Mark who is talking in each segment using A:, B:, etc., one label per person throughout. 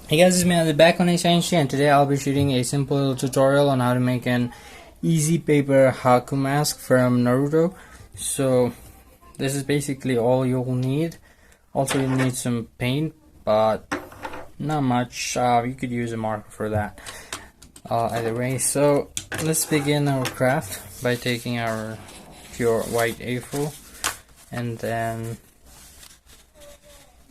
A: Hey guys, it's me on the back on H and today I'll be shooting a simple tutorial on how to make an easy paper Haku mask from Naruto. So this is basically all you'll need. Also you'll need some paint, but not much. You could use a marker for that. Either way, so let's begin our craft by taking our pure white A4 and then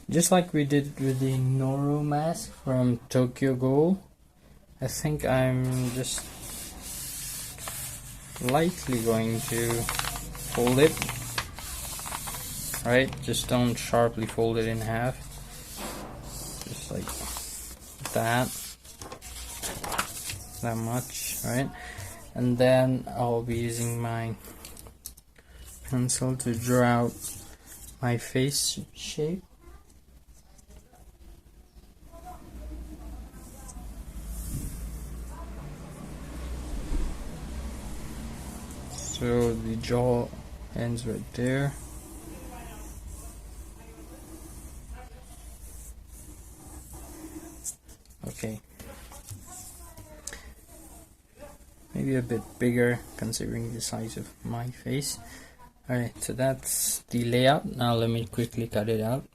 A: just like we did with the Naruto mask from Tokyo Ghoul, I think I'm just lightly going to fold it. Right, just don't sharply fold it in half. Just like that. That much, right? And then I'll be using my pencil to draw out my face shape. So the jaw ends right there. Okay. Maybe a bit bigger considering the size of my face. Alright, so that's the layout. Now let me quickly cut it out.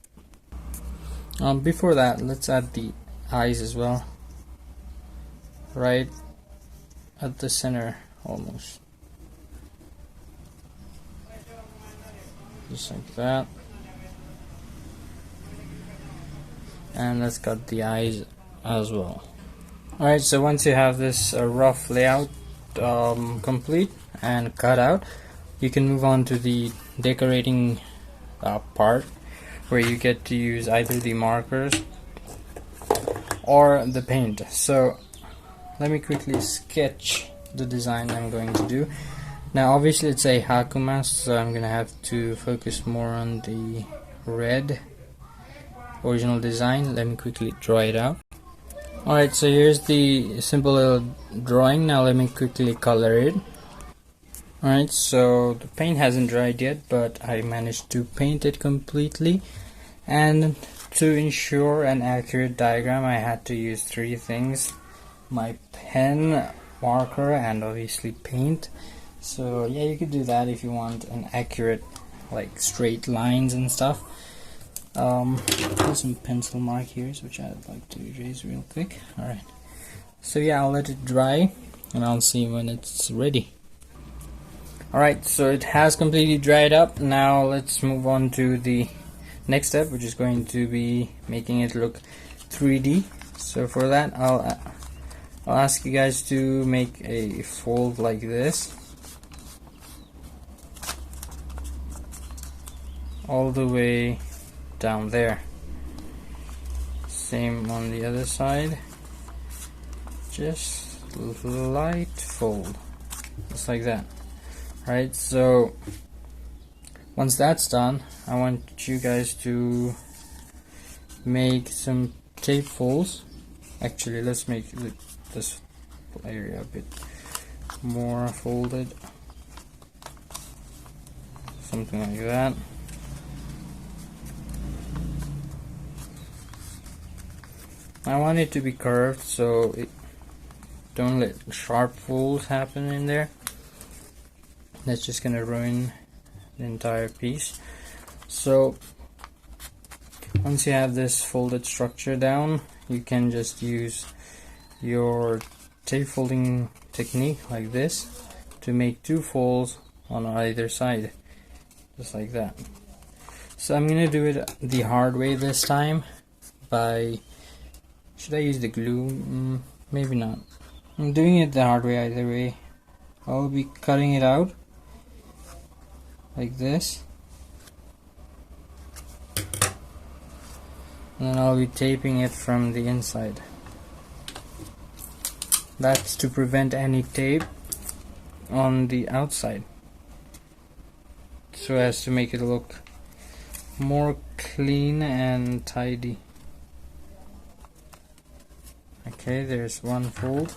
A: Before that, let's add the eyes as well. Right at the center almost. Just like that. And let's cut the eyes as well. Alright, so once you have this rough layout complete and cut out, you can move on to the decorating part where you get to use either the markers or the paint. So let me quickly sketch the design I'm going to do. Now obviously it's a Haku mask, so I'm gonna have to focus more on the red original design. Let me quickly draw it out. Alright, so here's the simple little drawing. Now let me quickly color it. Alright, so the paint hasn't dried yet, but I managed to paint it completely. And to ensure an accurate diagram, I had to use three things: my pen, marker, and obviously paint. So yeah, you could do that if you want an accurate, like straight lines and stuff. There's some pencil markers which I'd like to erase real quick. Alright, so yeah, I'll let it dry and I'll see when it's ready. Alright, so it has completely dried up. Now let's move on to the next step, which is going to be making it look 3D. So for that, I'll ask you guys to make a fold like this all the way down there. Same on the other side. Just light fold, just like that. Right, so once that's done, I want you guys to make some tape folds. Actually, let's make this area a bit more folded, something like that. I want it to be curved, so don't let sharp folds happen in there. That's just gonna ruin the entire piece. So once you have this folded structure down, you can just use your tape folding technique like this to make two folds on either side, just like that. So I'm gonna do it the hard way this time by, should I use the glue? Maybe not. I'm doing it the hard way either way. I'll be cutting it out like this, and then I'll be taping it from the inside. That's to prevent any tape on the outside, so as to make it look more clean and tidy. Okay, there's one fold.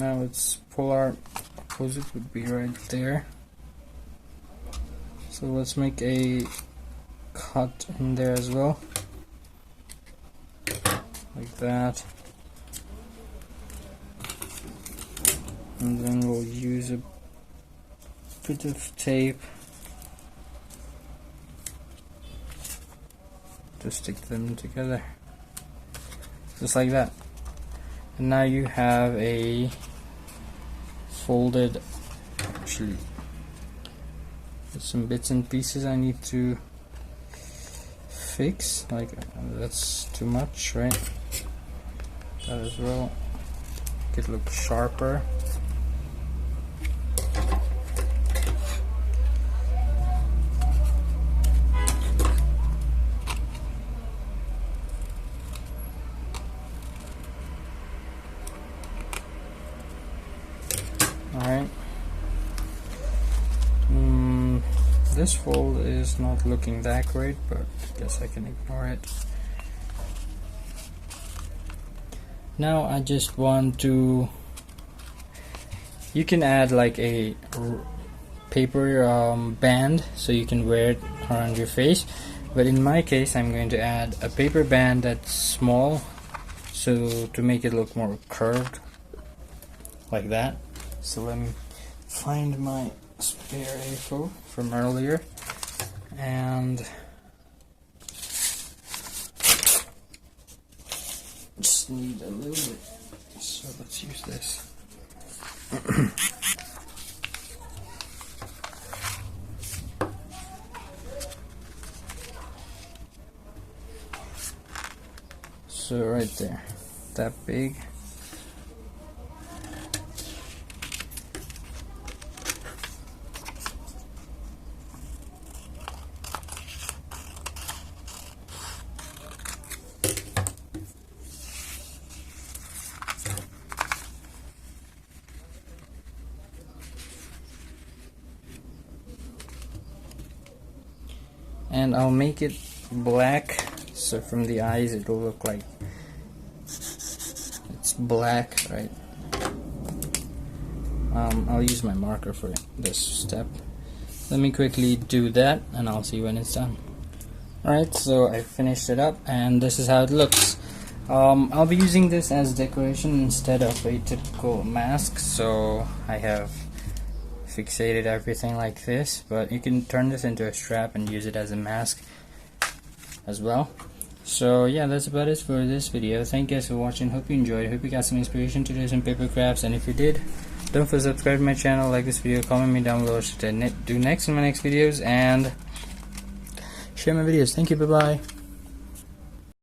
A: Now its polar opposite would be right there. So let's make a cut in there as well, like that. And then we'll use a bit of tape to stick them together, just like that. And now you have a folded, actually there's some bits and pieces I need to fix, like that's too much, right? That as well, make it look sharper. Alright. This fold is not looking that great, but I guess I can ignore it. Now I just want to, you can add like a paper band so you can wear it around your face, but in my case I'm going to add a paper band that's small, so to make it look more curved, like that. So let me find my spare A4 from earlier, and just need a little bit, so let's use this. So right there, that big. And I'll make it black, so from the eyes it will look like it's black, right? I'll use my marker for this step. Let me quickly do that and I'll see when it's done. Alright, so I finished it up and this is how it looks. I'll be using this as decoration instead of a typical mask, so I have fixated everything like this, but you can turn this into a strap and use it as a mask as well. So yeah, that's about it for this video. Thank you guys for watching. Hope you enjoyed. Hope you got some inspiration to do some paper crafts, and if you did, don't forget to subscribe to my channel, like this video, comment me down below what to do next in my next videos, and share my videos. Thank you, bye bye.